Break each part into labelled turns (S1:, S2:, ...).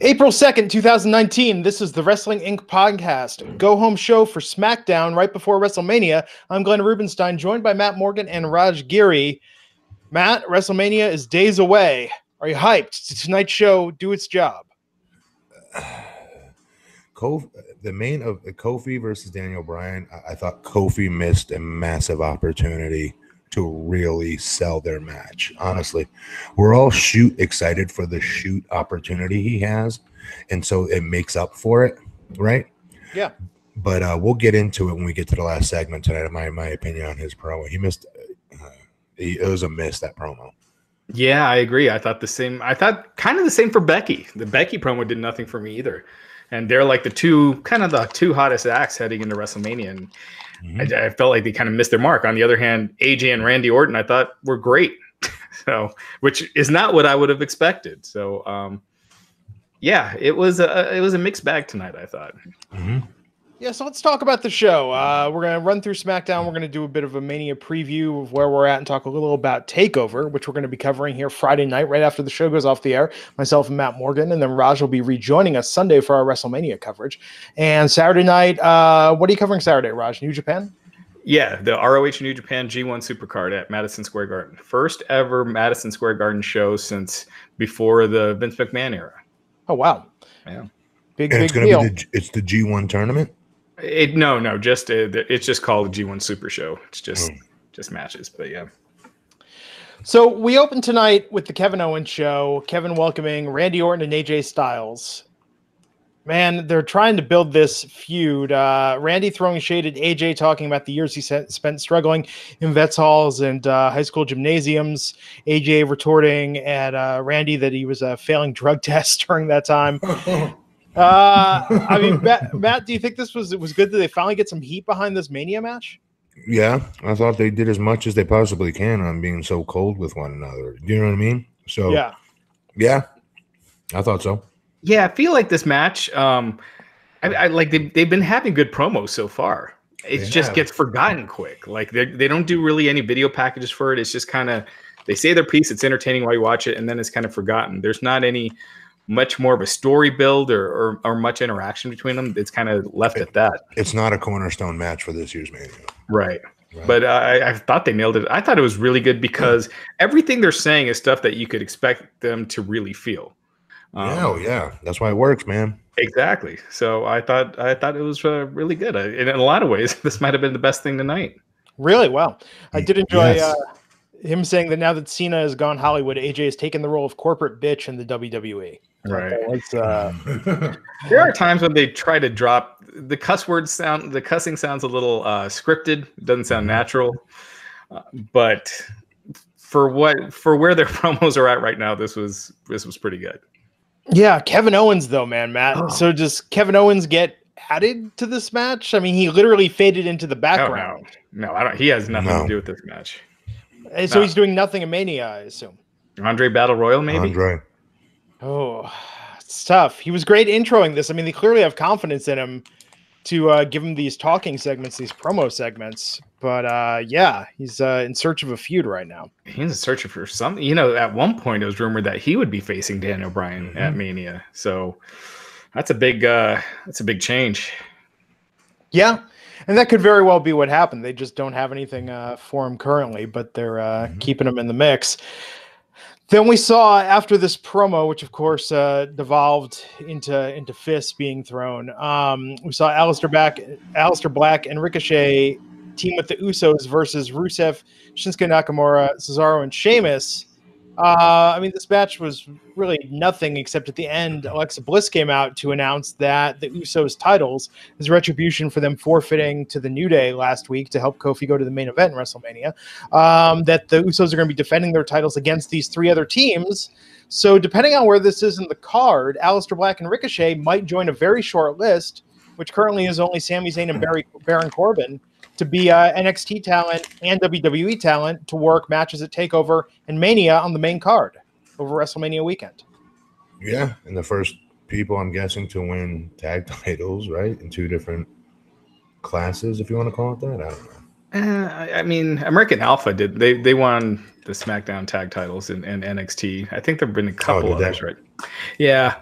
S1: April 2nd, 2019. This is the Wrestling Inc. podcast. Go home show for SmackDown right before WrestleMania. I'm Glenn Rubenstein, joined by Matt Morgan and Raj Giri. Matt, WrestleMania is days away. Are you hyped? Did tonight's show do its job?
S2: The main of Kofi versus Daniel Bryan, I thought Kofi missed a massive opportunity to really sell their match. Honestly, we're all excited for the shoot opportunity he has, and so it makes up for it, right?
S1: Yeah.
S2: But we'll get into it when we get to the last segment tonight. My opinion on his promo, he missed. It was a miss, that promo.
S3: Yeah, I agree. I thought the same. I thought kind of the same for Becky. The Becky promo did nothing for me either, and they're like the two hottest acts heading into WrestleMania, and I felt like they kind of missed their mark. On the other hand, AJ and Randy Orton, I thought were great. So, which is not what I would have expected. So, yeah, it was a mixed bag tonight, I thought.
S1: Yeah, so let's talk about the show. We're going to run through SmackDown. We're going to do a bit of a Mania preview of where we're at and talk a little about TakeOver, which we're going to be covering here Friday night, right after the show goes off the air. Myself and Matt Morgan, and then Raj will be rejoining us Sunday for our WrestleMania coverage. And Saturday night, what are you covering Saturday, Raj? New Japan?
S3: Yeah, the ROH New Japan G1 Supercard at Madison Square Garden. First ever Madison Square Garden show since before the Vince McMahon era.
S1: Oh, wow.
S3: Yeah.
S1: Big deal.
S2: It's the G1 tournament?
S3: It's just called the G1 Super Show. It's just matches, but yeah.
S1: So we open tonight with the Kevin Owens show. Kevin welcoming Randy Orton and AJ Styles. Man, they're trying to build this feud. Randy throwing shade at AJ, talking about the years he spent struggling in vets halls and high school gymnasiums. AJ retorting at Randy that he was failing drug tests during that time. I mean, Matt, do you think it was good that they finally get some heat behind this Mania match?
S2: Yeah, I thought they did as much as they possibly can on being so cold with one another. You know what I mean? So yeah, I thought so.
S3: Yeah, I feel like this match. I like they've been having good promos so far. It just gets forgotten quick. Like they don't do really any video packages for it. It's just kind of they say their piece. It's entertaining while you watch it, and then it's kind of forgotten. There's not any much more of a story build or much interaction between them. It's kind of left at that.
S2: It's not a cornerstone match for this year's Mania.
S3: Right. But I thought they nailed it. I thought it was really good because everything they're saying is stuff that you could expect them to really feel.
S2: Yeah. That's why it works, man.
S3: Exactly. So I thought it was really good. In a lot of ways, this might have been the best thing tonight.
S1: Really? Well, I did enjoy him saying that now that Cena has gone Hollywood, AJ has taken the role of corporate bitch in the WWE.
S3: Right. There are times when they try to drop the cuss words the cussing sounds a little scripted. It doesn't sound natural. But for where their promos are at right now, this was pretty good.
S1: Yeah, Kevin Owens though, Matt. So does Kevin Owens get added to this match? I mean, he literally faded into the background.
S3: No, I don't. He has nothing to do with this match.
S1: So he's doing nothing in Mania, I assume.
S3: Andre Battle Royal, maybe?
S2: Andre.
S1: Oh, it's tough. He was great introing this. I mean, they clearly have confidence in him to give him these talking segments, these promo segments. But yeah, he's in search of a feud right now.
S3: He's in search for something. You know, at one point it was rumored that he would be facing Daniel Bryan at Mania. So that's a big change. Yeah.
S1: And that could very well be what happened. They just don't have anything for him currently, but they're keeping him in the mix. Then we saw after this promo, which of course devolved into fists being thrown. We saw Aleister Black and Ricochet team with the Usos versus Rusev, Shinsuke Nakamura, Cesaro, and Sheamus. I mean, this match was really nothing except at the end, Alexa Bliss came out to announce that the Usos titles is retribution for them forfeiting to the New Day last week to help Kofi go to the main event in WrestleMania. That the Usos are going to be defending their titles against these three other teams. So depending on where this is in the card, Aleister Black and Ricochet might join a very short list, which currently is only Sami Zayn and Baron Corbin, to be NXT talent and WWE talent to work matches at TakeOver and Mania on the main card over WrestleMania weekend.
S2: Yeah, and the first people, I'm guessing, to win tag titles, right? In two different classes, if you want to call it that. I don't know.
S3: I mean, American Alpha did. They won the SmackDown tag titles in NXT. I think there've been a couple others, right? Yeah.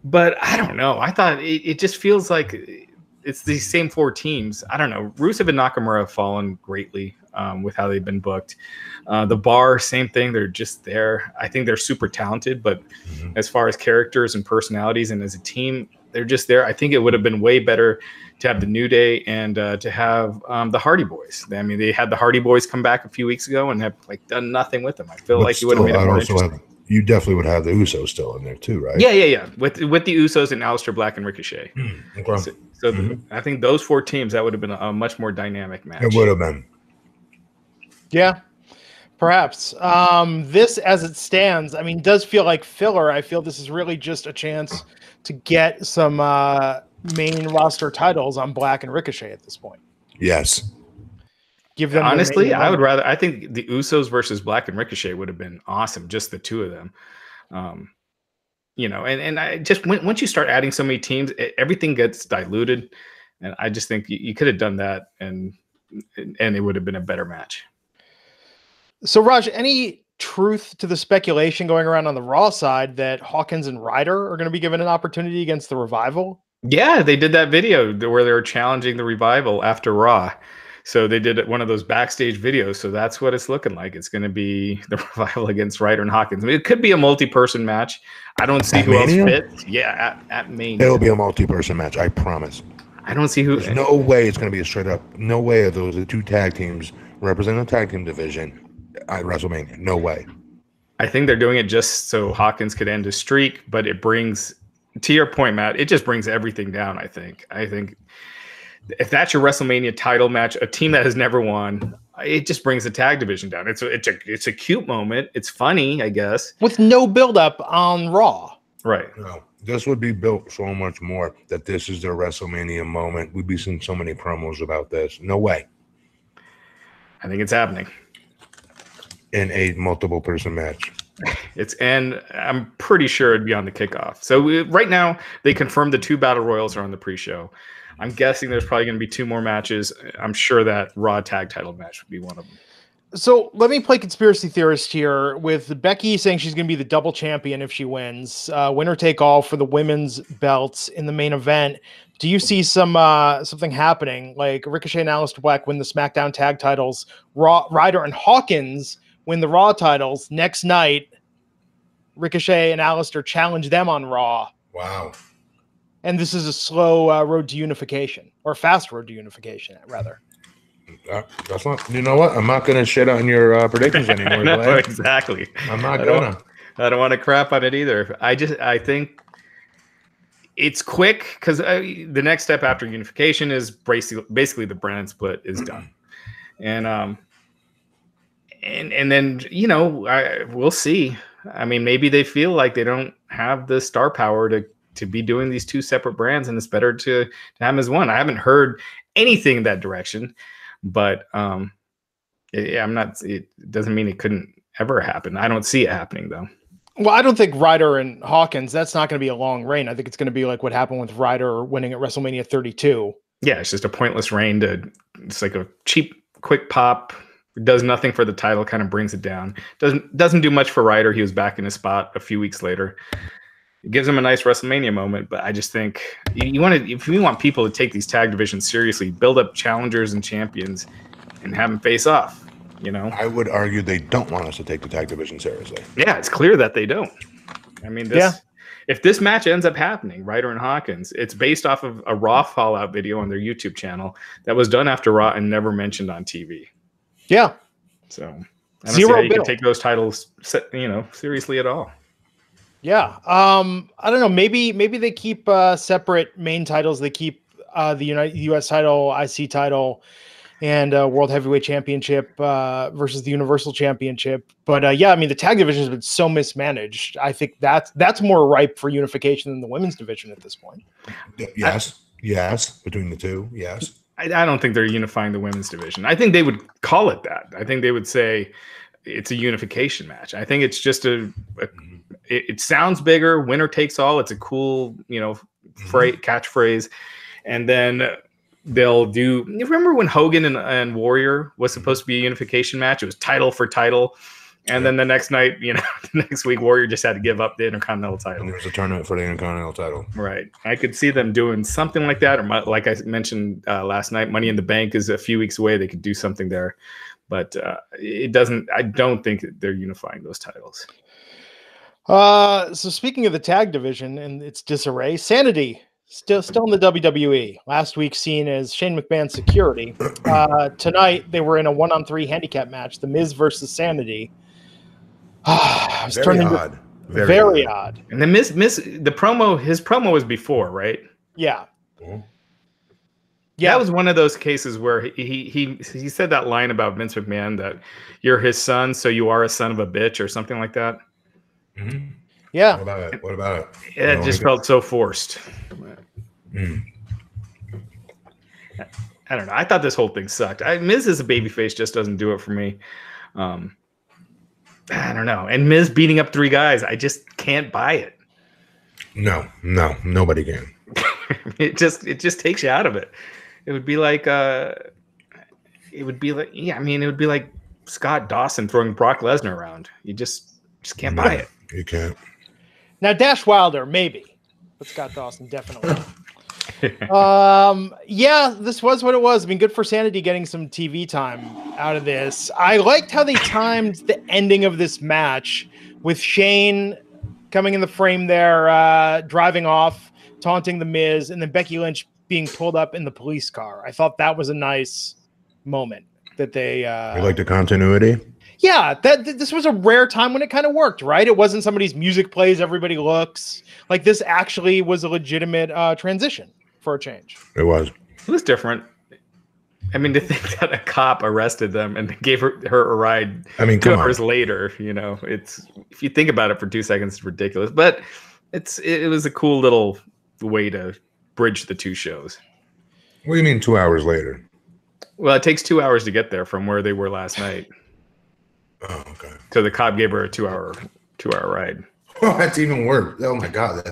S3: But I don't know. I thought it just feels like it's these same 4 teams. I don't know. Rusev and Nakamura have fallen greatly with how they've been booked. The Bar, same thing. They're just there. I think they're super talented, but as far as characters and personalities and as a team, they're just there. I think it would have been way better to have the New Day and to have the Hardy Boys. I mean, they had the Hardy Boys come back a few weeks ago and have done nothing with them. I feel like you would have made it more interesting.
S2: You definitely would have the Usos still in there too, right?
S3: Yeah. With the Usos and Aleister Black and Ricochet.
S2: Okay.
S3: So I think those 4 teams, that would have been a much more dynamic match.
S2: It would have been.
S1: Yeah, perhaps. This, as it stands, I mean, does feel like filler. I feel this is really just a chance to get some main roster titles on Black and Ricochet at this point.
S2: Yes.
S1: Give them
S3: honestly, I would rather. I think the Usos versus Black and Ricochet would have been awesome. Just the 2 of them, And I just once you start adding so many teams, everything gets diluted, and I just think you could have done that, and it would have been a better match.
S1: So, Raj, any truth to the speculation going around on the Raw side that Hawkins and Ryder are going to be given an opportunity against the Revival?
S3: Yeah, they did that video where they were challenging the Revival after Raw. So they did one of those backstage videos. So that's what it's looking like. It's going to be the Revival against Ryder and Hawkins. I mean, it could be a multi-person match. I don't see who else fits. Yeah, at Mania.
S2: It'll be a multi-person match. I promise.
S3: I don't see who.
S2: There's no way it's going to be a straight up. No way of those 2 tag teams representing the tag team division at WrestleMania. No way.
S3: I think they're doing it just so Hawkins could end his streak, but it brings, to your point, Matt, it just brings everything down. I think if that's your WrestleMania title match, a team that has never won, it just brings the tag division down. It's a cute moment. It's funny, I guess,
S1: with no buildup on Raw.
S3: Right.
S2: No, this would be built so much more that this is their WrestleMania moment. We'd be seeing so many promos about this. No way.
S3: I think it's happening
S2: in a multiple person match.
S3: And I'm pretty sure it'd be on the kickoff. So right now they confirmed the 2 battle royals are on the pre-show. I'm guessing there's probably going to be 2 more matches. I'm sure that Raw tag title match would be one of them.
S1: So let me play conspiracy theorist here with Becky saying she's going to be the double champion if she wins. Winner take all for the women's belts in the main event. Do you see something happening like Ricochet and Aleister Black win the SmackDown tag titles, Ryder and Hawkins win the Raw titles next night? Ricochet and Aleister challenge them on Raw.
S2: Wow.
S1: And this is a slow road to unification, or fast road to unification, rather.
S2: That's not. You know what? I'm not going to shit on your predictions anymore.
S3: No, exactly.
S2: I'm not gonna.
S3: I don't want to crap on it either. I think it's quick because the next step after unification is basically the brand split is done, and then we'll see. I mean, maybe they feel like they don't have the star power to be doing these 2 separate brands, and it's better to have them as one. I haven't heard anything in that direction, but it doesn't mean it couldn't ever happen. I don't see it happening though.
S1: Well, I don't think Ryder and Hawkins, that's not going to be a long reign. I think it's going to be like what happened with Ryder winning at WrestleMania 32.
S3: Yeah, it's just a pointless reign. It's like a cheap, quick pop. It does nothing for the title, kind of brings it down. Doesn't do much for Ryder. He was back in his spot a few weeks later. It gives him a nice WrestleMania moment, but I just think if you want people to take these tag divisions seriously, build up challengers and champions and have them face off.
S2: I would argue they don't want us to take the tag division seriously.
S3: Yeah, it's clear that they don't. I mean, if this match ends up happening, Ryder and Hawkins, it's based off of a Raw Fallout video on their YouTube channel that was done after Raw and never mentioned on TV.
S1: Yeah.
S3: So I don't see how you can take those titles, seriously at all.
S1: Yeah. I don't know. Maybe they keep separate main titles. They keep the U.S. title, IC title, and World Heavyweight Championship versus the Universal Championship. But I mean, the tag division has been so mismanaged. I think that's more ripe for unification than the women's division at this point.
S2: Yes. Between the 2, yes.
S3: I don't think they're unifying the women's division. I think they would call it that. I think they would say it's a unification match. I think it's just it sounds bigger. Winner takes all. It's a cool, catchphrase. And then they'll do. You remember when Hogan and Warrior was supposed to be a unification match? It was title for title. And then the next night, next week, Warrior just had to give up the Intercontinental title.
S2: And there was a tournament for the Intercontinental title.
S3: Right. I could see them doing something like that. Or like I mentioned last night, Money in the Bank is a few weeks away. They could do something there. But it doesn't. I don't think they're unifying those titles.
S1: So speaking of the tag division and its disarray, Sanity still in the WWE. Last week seen as Shane McMahon's security. Tonight they were in a 1-on-3 handicap match. The Miz versus Sanity.
S2: Very odd.
S1: Very odd.
S3: And then Miz, his promo was before, right?
S1: Yeah.
S2: Mm-hmm.
S1: Yeah,
S3: that was one of those cases where he said that line about Vince McMahon that you're his son, so you are a son of a bitch or something like that.
S2: Mm-hmm.
S1: Yeah.
S2: What about it?
S3: It just felt so forced.
S2: Mm.
S3: I don't know. I thought this whole thing sucked. Miz as a babyface just doesn't do it for me. I don't know. And Miz beating up 3 guys, I just can't buy it.
S2: No, nobody can.
S3: It just takes you out of it. It would be like it would be like Scott Dawson throwing Brock Lesnar around. You just can't buy it.
S2: You can't.
S1: Now Dash Wilder, maybe. But Scott Dawson, definitely. Yeah, this was what it was. I mean, good for Sanity getting some TV time out of this. I liked how they timed the ending of this match with Shane coming in the frame there, driving off, taunting the Miz, and then Becky Lynch being pulled up in the police car. I thought that was a nice moment that they
S2: you like the continuity?
S1: Yeah, this was a rare time when it kind of worked, right? It wasn't somebody's music plays, everybody looks. Like this actually was a legitimate transition for a change.
S2: It was.
S3: It was different. I mean, to think that a cop arrested them and gave her a ride 2 hours later, it's, if you think about it for 2 seconds, it's ridiculous. But it was a cool little way to bridge the 2 shows.
S2: What do you mean 2 hours later?
S3: Well, it takes 2 hours to get there from where they were last night.
S2: Oh, okay.
S3: So the cop gave her a 2 hour ride.
S2: Oh, that's even worse. Oh my God,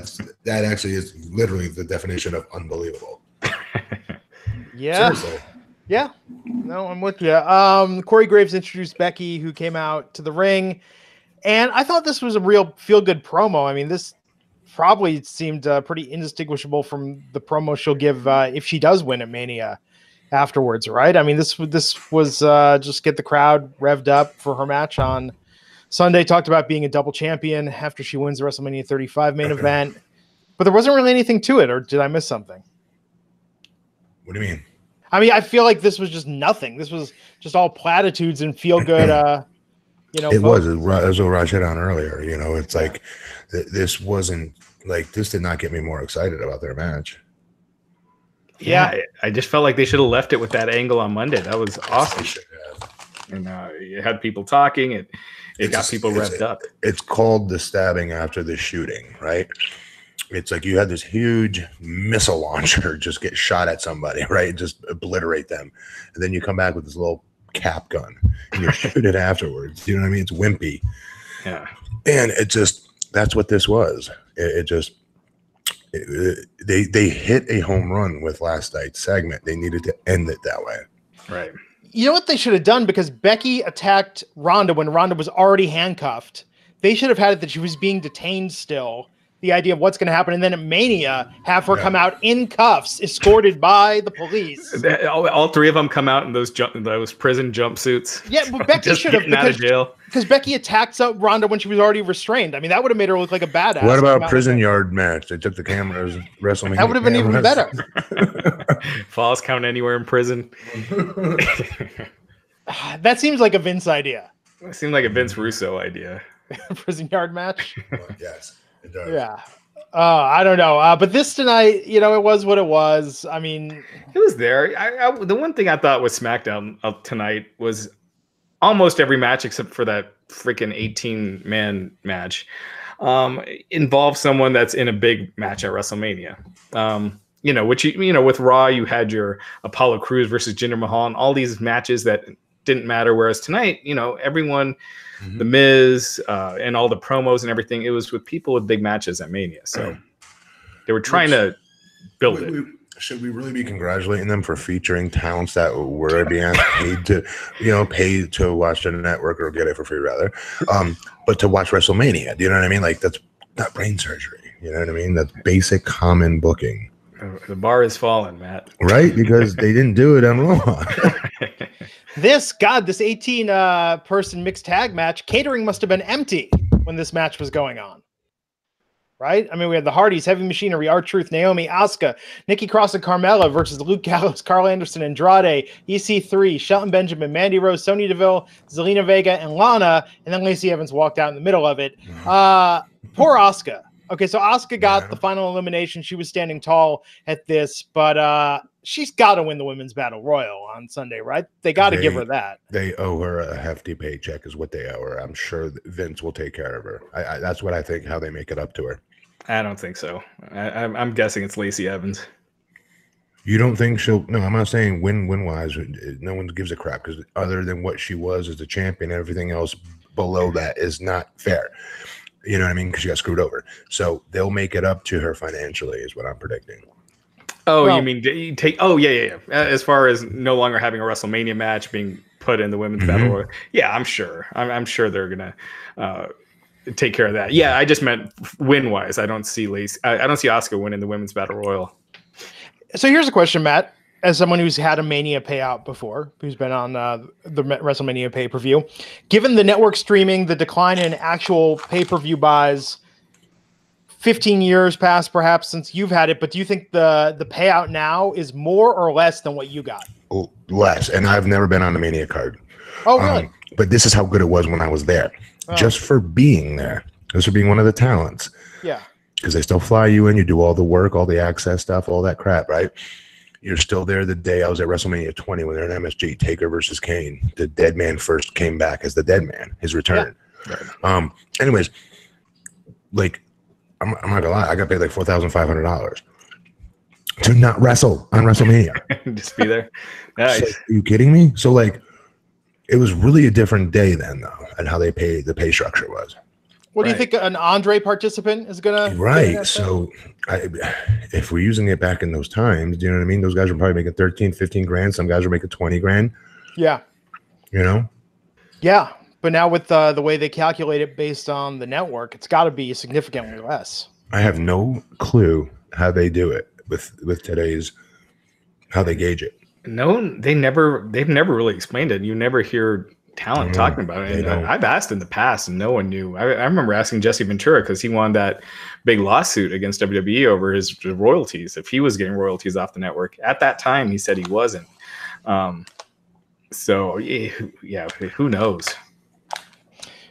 S2: that actually is literally the definition of unbelievable.
S1: Yeah.
S2: Seriously.
S1: Yeah. No, I'm with you. Corey Graves introduced Becky, who came out to the ring, and I thought this was a real feel-good promo. I mean, this probably seemed pretty indistinguishable from the promo she'll give if she does win at Mania afterwards, right? I mean, this was just get the crowd revved up for her match on Sunday. Talked about being a double champion after she wins the WrestleMania 35 main event, but there wasn't really anything to it, or did I miss something?
S2: What do you mean?
S1: I mean, I feel like this was just nothing. This was just all platitudes and feel good.
S2: It was as Raj hit on earlier. It's like this wasn't like this did not get me more excited about their match.
S3: Yeah, I just felt like they should have left it with that angle on Monday. That was awesome. And you had people talking. It got people revved up. It's
S2: called the stabbing after the shooting, right? It's like you had this huge missile launcher just get shot at somebody, right? Just obliterate them. And then you come back with this little cap gun and you shoot it afterwards. You know what I mean? It's wimpy.
S3: Yeah.
S2: And that's what this was. They hit a home run with last night's segment. They needed to end it that way.
S3: Right.
S1: You know what they should have done? Because Becky attacked Ronda when Ronda was already handcuffed. They should have had it that she was being detained still. The idea of what's going to happen. And then at Mania, have her come out in cuffs, escorted by the police.
S3: All 3 of them come out in those prison jumpsuits.
S1: Yeah, but Becky should have.
S3: Out of jail.
S1: Because Becky attacked Ronda when she was already restrained. I mean, that would have made her look like a badass.
S2: What about prison yard match? They took the cameras, WrestleMania.
S1: That would have been even better.
S3: Falls count anywhere in prison.
S1: That seems like a Vince idea.
S3: It seemed like a Vince Russo idea.
S1: Prison yard match?
S2: Yes. It does.
S1: Yeah. I don't know. But this tonight, it was what it was. I mean,
S3: it was there. The one thing I thought was SmackDown of tonight was almost every match except for that freaking 18-man match involved someone that's in a big match at WrestleMania. With Raw, you had your Apollo Crews versus Jinder Mahal and all these matches that didn't matter. Whereas tonight, everyone, The Miz, and all the promos and everything, it was with people with big matches at Mania. So they were trying to build it.
S2: should we really be congratulating them for featuring talents that were being paid to, paid to watch the network or get it for free rather, but to watch WrestleMania? Do you know what I mean? Like, that's not brain surgery. You know what I mean? That's basic common booking.
S3: The bar is fallen, Matt.
S2: Right? Because they didn't do it on Raw.
S1: This 18 person mixed tag match, catering must have been empty when this match was going on. Right? I mean, we had the Hardys, Heavy Machinery, R-Truth, Naomi, Asuka, Nikki Cross and Carmella versus Luke Gallows, Carl Anderson, Andrade, EC3, Shelton Benjamin, Mandy Rose, Sonya Deville, Zelina Vega, and Lana, and then Lacey Evans walked out in the middle of it. Poor Asuka. Okay, so Asuka got the final elimination. She was standing tall at this, but she's got to win the Women's Battle Royal on Sunday, right? They got to give her that.
S2: They owe her a hefty paycheck is what they owe her. I'm sure Vince will take care of her. That's what I think, how they make it up to her.
S3: I don't think so. I'm guessing it's Lacey Evans.
S2: You don't think she'll? No, I'm not saying win-wise. No one gives a crap because other than what she was as the champion, everything else below that is not fair. You know what I mean? Because she got screwed over. So they'll make it up to her financially is what I'm predicting.
S3: Oh, well, you mean you take? Oh, yeah. As far as no longer having a WrestleMania match being put in the Women's Battle Royal, yeah, I'm sure. I'm sure they're gonna take care of that. Yeah, I just meant win-wise. I don't see Asuka winning the Women's Battle Royal.
S1: So here's a question, Matt. As someone who's had a Mania payout before, who's been on the WrestleMania pay-per-view, given the network streaming, the decline in actual pay-per-view buys, 15 years past perhaps since you've had it, but do you think the payout now is more or less than what you got?
S2: Less, and I've never been on the Mania card.
S1: Oh, really?
S2: But this is how good it was when I was there. Just for being there. Just for being one of the talents.
S1: Yeah.
S2: Because they still fly you in, you do all the work, all the access stuff, all that crap, right? You're still there the day I was at WrestleMania 20 when they're in MSG, Taker versus Kane. The dead man first came back as the dead man, his return. Yeah. Right. Anyways, like, I'm not gonna lie, I got paid like $4,500 to not wrestle on WrestleMania.
S3: Just be there. Nice.
S2: So, are you kidding me? So, like, it was really a different day then, though, and how the pay structure was.
S1: What do you think an Andre participant is gonna?
S2: Right. So, if we're using it back in those times, do you know what I mean? Those guys were probably making 13, 15 grand. Some guys were making 20 grand.
S1: Yeah.
S2: You know. Yeah,
S1: but now with the way they calculate it based on the network, it's got to be significantly less.
S2: I have no clue how they do it with today's how they gauge it.
S3: No, they've never really explained it. You never hear talent talking about it. And I've asked in the past and no one knew. I remember asking Jesse Ventura because he won that big lawsuit against WWE over his royalties. If he was getting royalties off the network at that time, he said he wasn't. So yeah, who knows?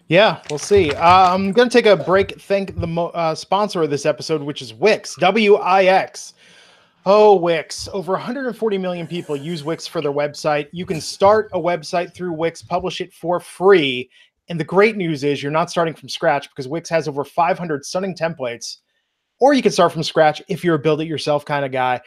S1: Yeah, we'll see. I'm going to take a break. Thank the sponsor of this episode, which is Wix, W-I-X. Oh, Wix. Over 140 million people use Wix for their website. You can start a website through Wix, publish it for free. And the great news is you're not starting from scratch because Wix has over 500 stunning templates. Or you can start from scratch if you're a build-it-yourself kind of guy.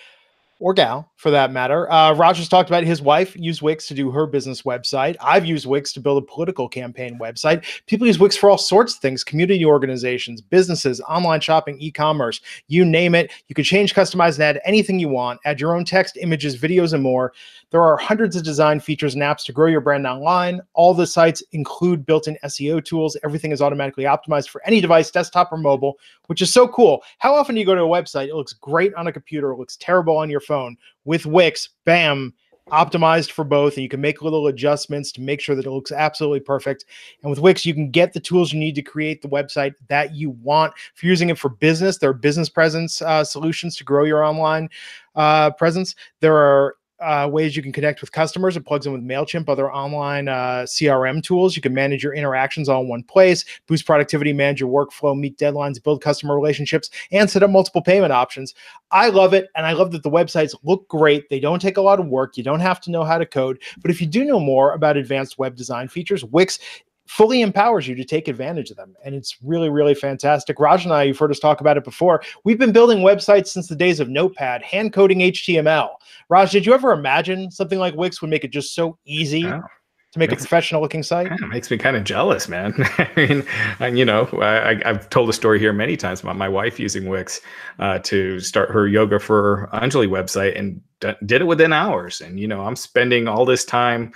S1: Or gal, for that matter. Raj has talked about his wife used Wix to do her business website. I've used Wix to build a political campaign website. People use Wix for all sorts of things, community organizations, businesses, online shopping, e-commerce, you name it. You can change, customize, and add anything you want. Add your own text, images, videos, and more. There are hundreds of design features and apps to grow your brand online. All the sites include built-in SEO tools. Everything is automatically optimized for any device, desktop or mobile, which is so cool. How often do you go to a website? It looks great on a computer. It looks terrible on your phone. With Wix, bam, optimized for both, and you can make little adjustments to make sure that it looks absolutely perfect. And with Wix, you can get the tools you need to create the website that you want. If you're using it for business, there are business presence solutions to grow your online presence. There are ways you can connect with customers. It plugs in with MailChimp, other online CRM tools. You can manage your interactions all in one place, boost productivity, manage your workflow, meet deadlines, build customer relationships, and set up multiple payment options. I love it, and I love that the websites look great. They don't take a lot of work. You don't have to know how to code. But if you do know more about advanced web design features, Wix fully empowers you to take advantage of them. And it's really, really fantastic. Raj and I, you've heard us talk about it before. We've been building websites since the days of Notepad, hand coding HTML. Raj, did you ever imagine something like Wix would make it just so easy? to make a professional looking site?
S3: It makes me kind of jealous, man. I mean, I've told a story here many times about my wife using Wix to start her yoga for Anjali website and did it within hours. And, I'm spending all this time.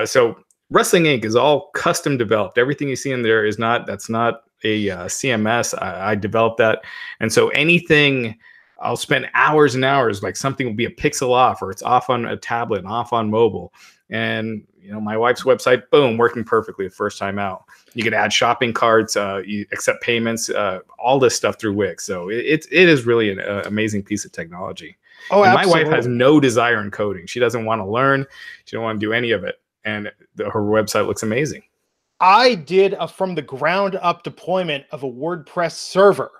S3: So Wrestling Inc. is all custom developed. Everything you see in there that's not a CMS. I developed that. And so anything, I'll spend hours and hours, like something will be a pixel off, or it's off on a tablet and off on mobile. And, my wife's website, boom, working perfectly the first time out. You can add shopping carts, you accept payments, all this stuff through Wix. So it is really an amazing piece of technology.
S1: Oh,
S3: and
S1: absolutely.
S3: My wife has no desire in coding. She doesn't want to learn. She don't want to do any of it. And her website looks amazing.
S1: I did a from the ground up deployment of a WordPress server,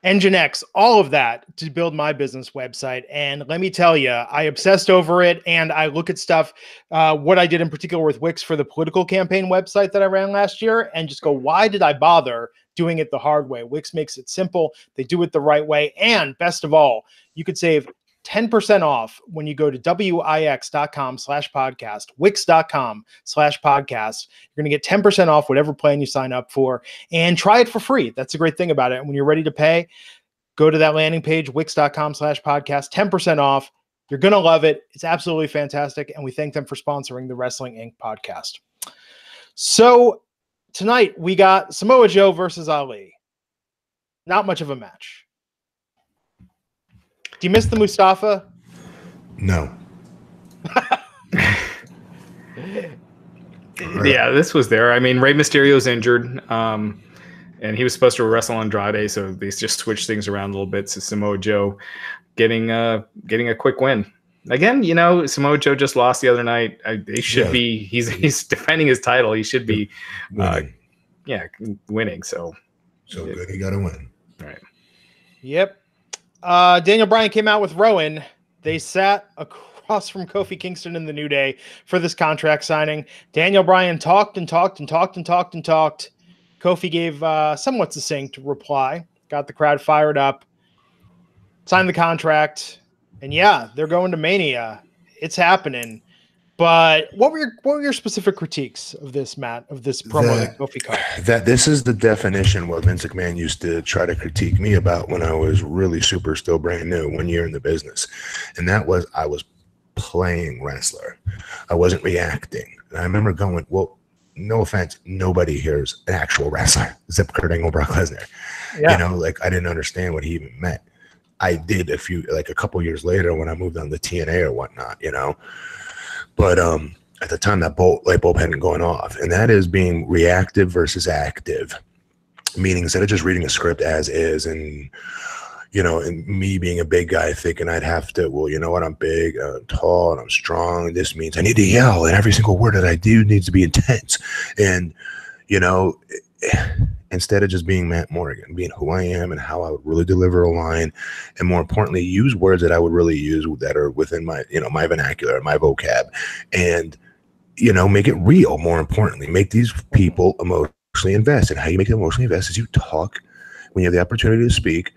S1: Nginx, all of that to build my business website. And let me tell you, I obsessed over it. And I look at stuff, what I did in particular with Wix for the political campaign website that I ran last year, and just go, why did I bother doing it the hard way? Wix makes it simple. They do it the right way. And best of all, you could save 10% off when you go to wix.com/podcast, wix.com/podcast. You're going to get 10% off whatever plan you sign up for, and try it for free. That's a great thing about it. And when you're ready to pay, go to that landing page, wix.com/podcast, 10% off. You're going to love it. It's absolutely fantastic. And we thank them for sponsoring the Wrestling Inc. podcast. So tonight we got Samoa Joe versus Ali. Not much of a match. Do you miss the Mustafa?
S2: No.
S3: Yeah, this was there. I mean, Rey Mysterio's injured, and he was supposed to wrestle Andrade, so they just switched things around a little bit. So Samoa Joe getting a quick win. Again, Samoa Joe just lost the other night. They should be. He's defending his title. He should be, winning. So
S2: good. He got to win.
S3: All right.
S1: Yep. Daniel Bryan came out with Rowan. They sat across from Kofi Kingston in the New Day for this contract signing. Daniel Bryan talked and talked and talked and talked and talked. Kofi gave somewhat succinct reply, got the crowd fired up, signed the contract, and yeah, they're going to Mania. It's happening. But what were your specific critiques of this, Matt, of this promo that Kofi cut?
S2: That this is the definition what Vince McMahon used to try to critique me about when I was really still brand new, 1 year in the business. And that was, I was playing wrestler. I wasn't reacting. And I remember going, well, no offense, nobody here is an actual wrestler except Kurt Angle, Brock Lesnar.
S1: Yeah.
S2: I didn't understand what he even meant. I did a couple years later when I moved on to TNA or whatnot, But at the time, that light bulb hadn't gone off, and that is being reactive versus active. Meaning, instead of just reading a script as is, and and me being a big guy thinking I'd have to, well, you know what, I'm big, I'm tall, and I'm strong. This means I need to yell, and every single word that I do needs to be intense. And instead of just being Matt Morgan, being who I am and how I would really deliver a line, and more importantly, use words that I would really use that are within my, my vernacular, my vocab, and, make it real. More importantly, make these people emotionally invest. And how you make them emotionally invest is you talk when you have the opportunity to speak,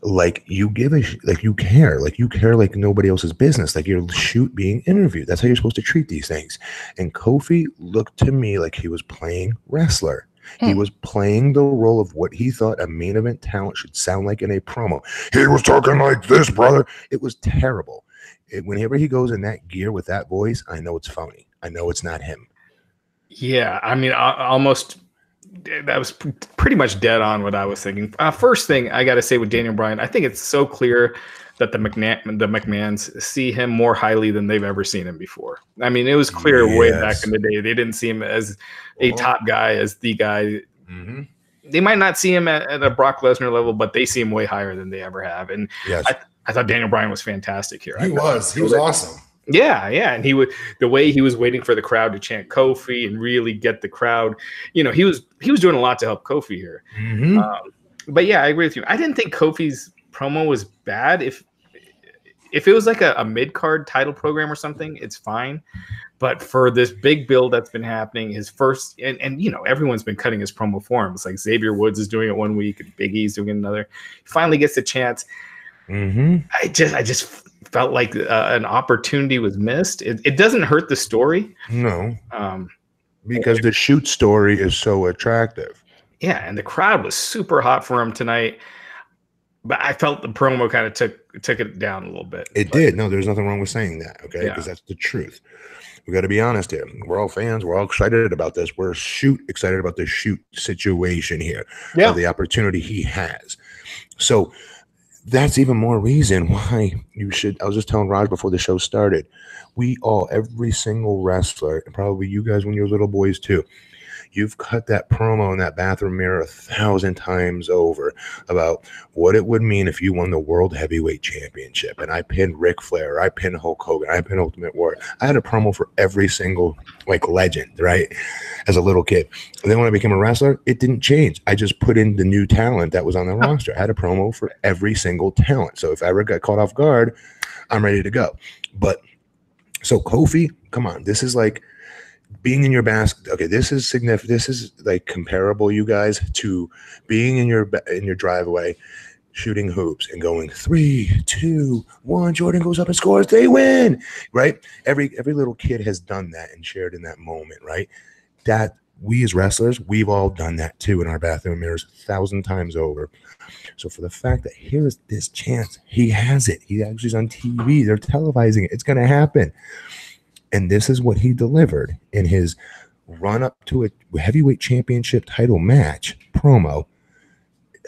S2: like you care like nobody else's business, like you're being interviewed. That's how you're supposed to treat these things. And Kofi looked to me like he was playing wrestler. He was playing the role of what he thought a main event talent should sound like in a promo. He was talking like this, brother. It was terrible. Whenever he goes in that gear with that voice, I know it's phony. I know it's not him. Yeah,
S3: I mean, that was pretty much dead on what I was thinking. First thing I got to say with Daniel Bryan, I think it's so clear that the McMahons see him more highly than they've ever seen him before. I mean, it was clear way back in the day. They didn't see him as a top guy, as the guy. Mm-hmm. They might not see him at a Brock Lesnar level, but they see him way higher than they ever have. And I thought Daniel Bryan was fantastic here.
S2: He was awesome.
S3: Yeah, and the way he was waiting for the crowd to chant Kofi and really get the crowd. He was doing a lot to help Kofi here. Mm-hmm. But yeah, I agree with you. I didn't think Kofi's promo was bad. If it was like a mid-card title program or something, it's fine. But for this big build that's been happening, his first, and everyone's been cutting his promo for him. It's like Xavier Woods is doing it one week and Big E's doing it another. He finally gets the chance. I just felt like an opportunity was missed. It doesn't hurt the story.
S2: No. Because the shoot story is so attractive.
S3: Yeah, and the crowd was super hot for him tonight. But I felt the promo kind of took it down a little bit.
S2: It did. No, there's nothing wrong with saying that, okay? Because that's the truth. We got to be honest here. We're all fans. We're all excited about this. We're excited about the shoot situation here.
S1: Yeah.
S2: The opportunity he has. So that's even more reason why you should. I was just telling Raj before the show started. Every single wrestler, and probably you guys when you're little boys too, you've cut that promo in that bathroom mirror 1,000 times over about what it would mean if you won the World Heavyweight Championship. And I pinned Ric Flair, I pinned Hulk Hogan, I pinned Ultimate Warrior. I had a promo for every single legend, right? As a little kid. And then when I became a wrestler, it didn't change. I just put in the new talent that was on the roster. I had a promo for every single talent. So if I ever got caught off guard, I'm ready to go. But so Kofi, come on, this is like being in your basket. Okay, this is significant. This is like comparable, you guys, to being in your driveway, shooting hoops and going 3, 2, 1. Jordan goes up and scores. They win, right? Every little kid has done that and shared in that moment, right? That we as wrestlers, we've all done that too in our bathroom mirrors 1,000 times over. So for the fact that here is this chance, he has it. He actually is on TV. They're televising it. It's going to happen. And this is what he delivered in his run up to a heavyweight championship title match promo.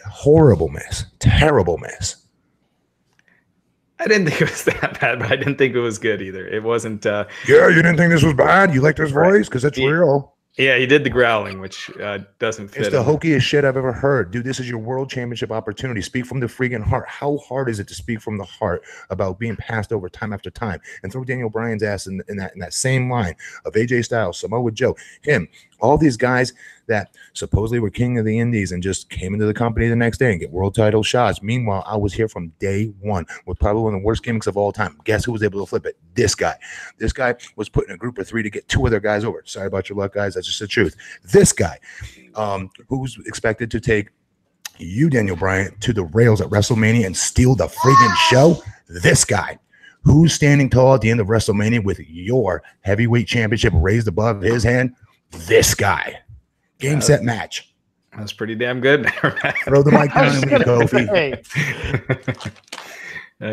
S2: Horrible mess. Terrible mess.
S3: I didn't think it was that bad, but I didn't think it was good either. It wasn't.
S2: Yeah, you didn't think this was bad? You liked his voice? Because it's real.
S3: Yeah, he did the growling, which doesn't fit.
S2: It's the hokiest shit I've ever heard. Dude, this is your world championship opportunity. Speak from the freaking heart. How hard is it to speak from the heart about being passed over time after time? And throw Daniel Bryan's ass in that same line of AJ Styles, Samoa Joe, him, all these guys that supposedly were king of the indies and just came into the company the next day and get world title shots. Meanwhile, I was here from day one with probably one of the worst gimmicks of all time. Guess who was able to flip it? This guy. This guy was put in a group of 3 to get 2 other guys over. Sorry about your luck, guys. That's just the truth. This guy, who's expected to take you, Daniel Bryan, to the rails at WrestleMania and steal the friggin' show. This guy, who's standing tall at the end of WrestleMania with your heavyweight championship raised above his hand. This guy. Game, set, match.
S3: That's pretty damn good.
S2: Throw the mic down and leave, Kofi.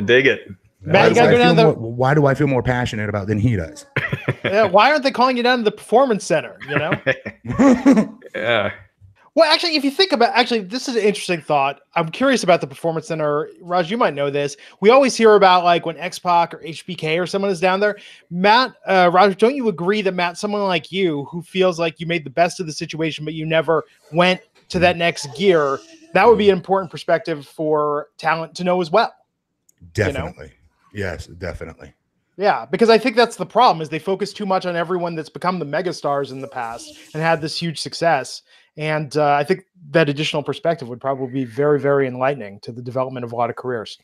S3: Dig it.
S1: Matt,
S2: why do I feel more passionate about than he does?
S1: Yeah, why aren't they calling you down to the Performance Center? You know?
S3: Yeah.
S1: Well, actually, if you think about, this is an interesting thought. I'm curious about the Performance Center. Raj, you might know this. We always hear about like when X-Pac or HBK or someone is down there. Matt, Raj, don't you agree that Matt, someone like you who feels like you made the best of the situation, but you never went to that next gear, that would be an important perspective for talent to know as well?
S2: Definitely. You know? Yes, definitely.
S1: Yeah, because I think that's the problem is they focus too much on everyone that's become the megastars in the past and had this huge success. And I think that additional perspective would probably be very, very enlightening to the development of a lot of careers.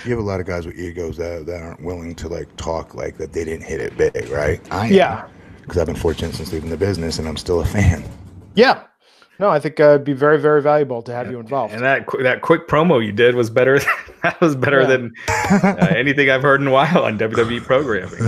S2: You have a lot of guys with egos that aren't willing to like talk like that they didn't hit it big, right?
S1: Yeah.
S2: Because I've been fortunate since leaving the business and I'm still a fan.
S1: Yeah. No, I think it'd be very, very valuable to have you involved.
S3: And that quick promo you did was better. That was better than anything I've heard in a while on WWE programming.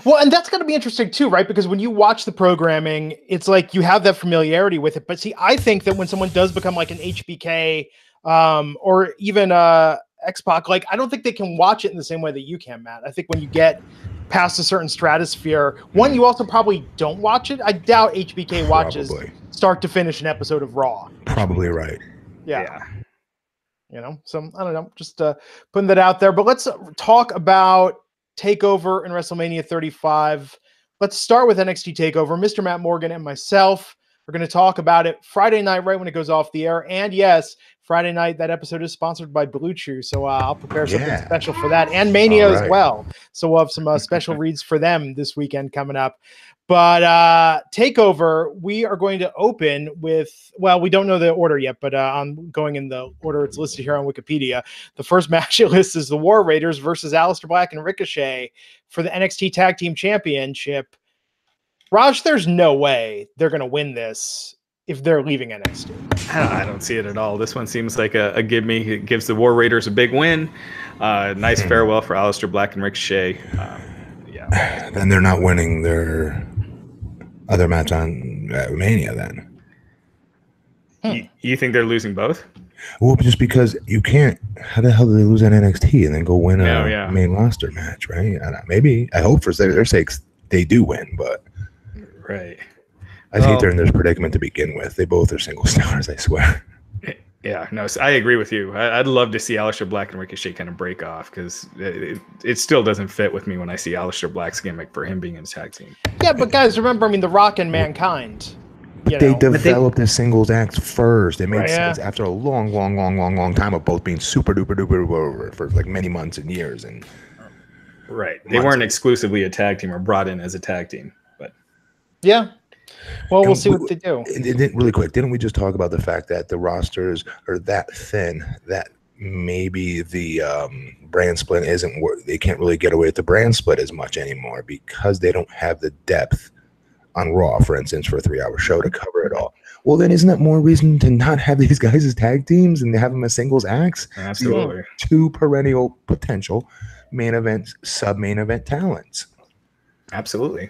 S1: Well, and that's going to be interesting too, right? Because when you watch the programming, it's like you have that familiarity with it. But see, I think that when someone does become like an HBK or even X-Pac, like I don't think they can watch it in the same way that you can, Matt. I think when you get past a certain stratosphere, one, you also probably don't watch it. I doubt HBK watches start to finish an episode of Raw.
S2: Probably right.
S1: Yeah. You know, so I don't know, just putting that out there. But let's talk about TakeOver in WrestleMania 35. Let's start with NXT TakeOver. Mr. Matt Morgan and myself are going to talk about it Friday night, right when it goes off the air. And yes, Friday night, that episode is sponsored by Blue Chew. So I'll prepare something special for that and Mania as well. So we'll have some special reads for them this weekend coming up. But TakeOver, we are going to open with, well, we don't know the order yet, but I'm going in the order it's listed here on Wikipedia. The first match it lists is the War Raiders versus Aleister Black and Ricochet for the NXT Tag Team Championship. Raj, there's no way they're going to win this if they're leaving NXT.
S3: I don't see it at all. This one seems like a give me. It gives the War Raiders a big win. Nice farewell for Aleister Black and Ricochet. Yeah.
S2: Then they're not winning their other match on Mania then.
S3: You think they're losing both?
S2: Well, just because you can't. How the hell do they lose at NXT and then go win a main roster match, right? Maybe. I hope for their sakes they do win, but
S3: right.
S2: I think they're in this predicament to begin with. They both are single stars, I swear.
S3: Yeah, no, I agree with you. I'd love to see Aleister Black and Ricochet kind of break off because it still doesn't fit with me when I see Aleister Black's gimmick for him being in a tag team.
S1: Yeah, but guys, remember, I mean, The Rock and Mankind.
S2: They developed a singles act first. It made sense after a long time of both being super duper over for like many months and years. And
S3: they weren't exclusively a tag team or brought in as a tag team, but
S1: yeah. Well, we'll see what they do.
S2: Really quick, didn't we just talk about the fact that the rosters are that thin that maybe the brand split they can't really get away with the brand split as much anymore because they don't have the depth on Raw, for instance, for a 3-hour show to cover it all. Well, then isn't that more reason to not have these guys as tag teams and have them as singles acts?
S3: Absolutely.
S2: Two perennial potential main event, sub-main event talents.
S3: Absolutely.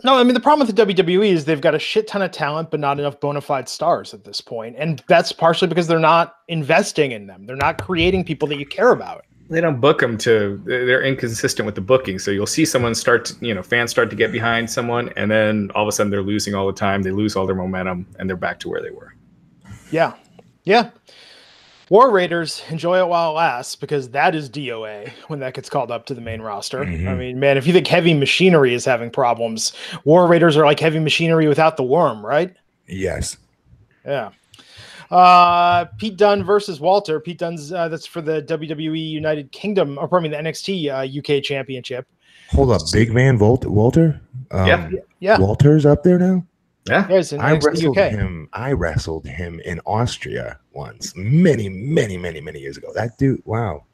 S1: No, I mean, the problem with the WWE is they've got a shit ton of talent, but not enough bona fide stars at this point. And that's partially because they're not investing in them. They're not creating people that you care about.
S3: They don't book them they're inconsistent with the booking. So you'll see someone fans start to get behind someone, and then all of a sudden they're losing all the time. They lose all their momentum, and they're back to where they were. Yeah. Yeah. War Raiders, enjoy it while it lasts, because that is DOA when that gets called up to the main roster. Mm-hmm. I mean, man, if you think Heavy Machinery is having problems, War Raiders are like Heavy Machinery without the worm, right?
S2: Yes.
S1: Yeah. Pete Dunne versus Walter. Pete Dunne's that's for the WWE United Kingdom, or pardon me, the NXT UK Championship.
S2: Hold up, Big Man Walter?
S1: Yeah.
S2: Walter's up there now?
S1: Yeah.
S2: I wrestled him in Austria once, many years ago. That dude, wow.